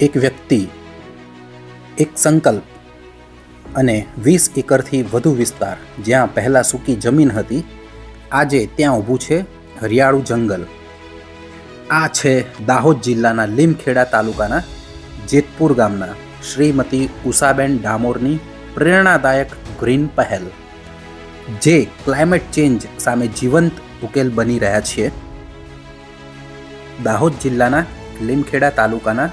એક વ્યક્તિ, એક સંકલ્પ અને 20 એકરથી વધુ વિસ્તાર જ્યાં પહેલાં સૂકી જમીન હતી, આજે ત્યાં ઊભું છે હરિયાળું જંગલ. આ છે દાહોદ જિલ્લાના લીમખેડા તાલુકાના જેતપુર ગામના શ્રીમતી ઉષાબેન ડામોરની પ્રેરણાદાયક ગ્રીન પહેલ, જે ક્લાઇમેટ ચેન્જ સામે જીવંત ઉકેલ બની રહ્યા છે. દાહોદ જિલ્લાના લીમખેડા તાલુકાના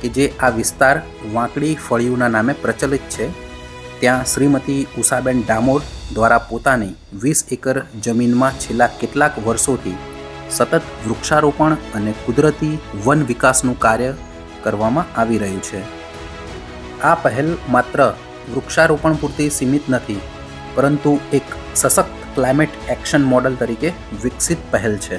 કે જે આ વિસ્તાર વાંકડી ફળિયુંના નામે પ્રચલિત છે, ત્યાં શ્રીમતી ઉષાબેન ડામોર દ્વારા પોતાની 20 એકર જમીનમાં છેલ્લા કેટલાક વર્ષોથી સતત વૃક્ષારોપણ અને કુદરતી વન વિકાસનું કાર્ય કરવામાં આવી રહ્યું છે. આ પહેલ માત્ર વૃક્ષારોપણ પૂરતી સીમિત નથી, પરંતુ એક સશક્ત ક્લાઇમેટ એક્શન મોડલ તરીકે વિકસિત પહેલ છે.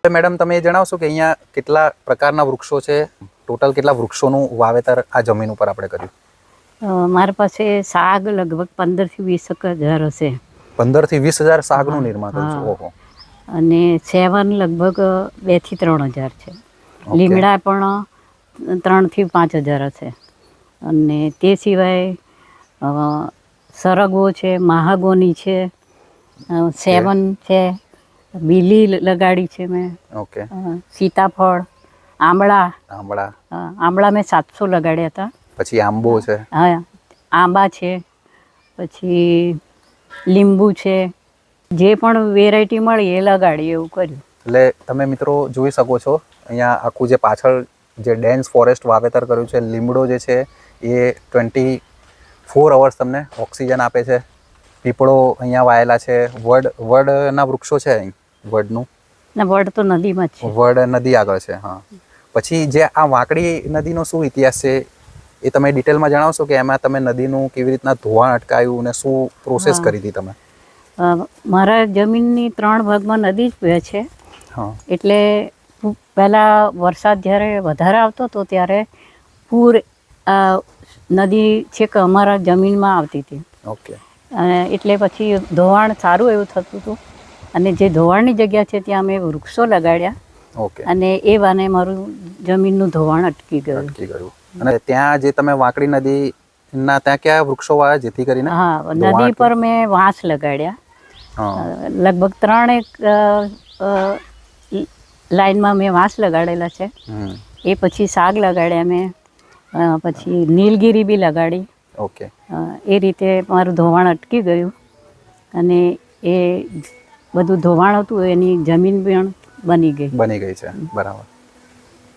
મેડમ, તમે જણાવશો કે અહીંયા કેટલા પ્રકારના વૃક્ષો છે? ટોટલ કેટલા વૃક્ષોનું વાવેતર આ જમીન ઉપર આપણે કર્યું? મારી પાસે શાક લગભગ 15 થી 20 હજાર હશે. 15 થી 20 હજાર શાકનું નિર્માણ કર્યું છે. ઓહો. અને સેવન લગભગ 2 થી 3 હજાર છે. લીમડા પણ 3 થી 5 હજાર હશે. અને તે સિવાય સરગવો છે, મહાગોની છે, સેવન છે, બીલી લગાડી છે મેં. ઓકે. સીતાફળ, આંબળા મેં 700 લગાડ્યા હતા. પછી આંબો છે. હા, આંબા છે, પછી લીંબુ છે, જે પણ વેરાયટી મળી એ લગાડી, એવું કર્યું. એટલે તમે મિત્રો જોઈ શકો છો, અહીંયા આખું જે પાછળ જે ડેન્સ ફોરેસ્ટ વાવેતર કર્યું છે. લીમડો જે છે એ 24 અવર્સ તમને ઓક્સિજન આપે છે. પીપળો અહીંયા વાયેલા છે. વડના વૃક્ષો છે અહીં. વડનું વડ તો નદીમાં જ છે. વડ નદી આગળ છે. હા. પછી જે આ વાંકડી નદીનો શું ઇતિહાસ છે એ તમે ડિટેલમાં જણાવશો કે એમાં તમે નદીનું કેવી રીતના ધોવાણ અટકાયું અને શું પ્રોસેસ કરી હતી તમે? મારા જમીનની 3 ભાગમાં નદી જ વહે છે. એટલે પહેલાં વરસાદ જ્યારે વધારે આવતો હતો ત્યારે પૂર નદી છેક અમારા જમીનમાં આવતી હતી. ઓકે. એટલે પછી ધોવાણ સારું એવું થતું હતું. અને જે ધોવાણની જગ્યા છે ત્યાં અમે વૃક્ષો લગાડ્યા. ઓકે. અને એ વાને મારું જમીનનું ધોવાણ અટકી ગયું. અને ત્યાં જે તમે વાંકડી નદીના ત્યાં કયા વૃક્ષો વાવ્યા જેથી કરીને? હા, નદી પર મેં વાંસ લગાડ્યા. લગભગ 3 લાઈનમાં મેં વાંસ લગાડેલા છે. એ પછી સાગ લગાડ્યા મેં, પછી નીલગીરી બી લગાડી. ઓકે. એ રીતે મારું ધોવાણ અટકી ગયું. અને એ બધું ધોવાણ હતું એની જમીન પણ બની ગઈ છે. બરાબર.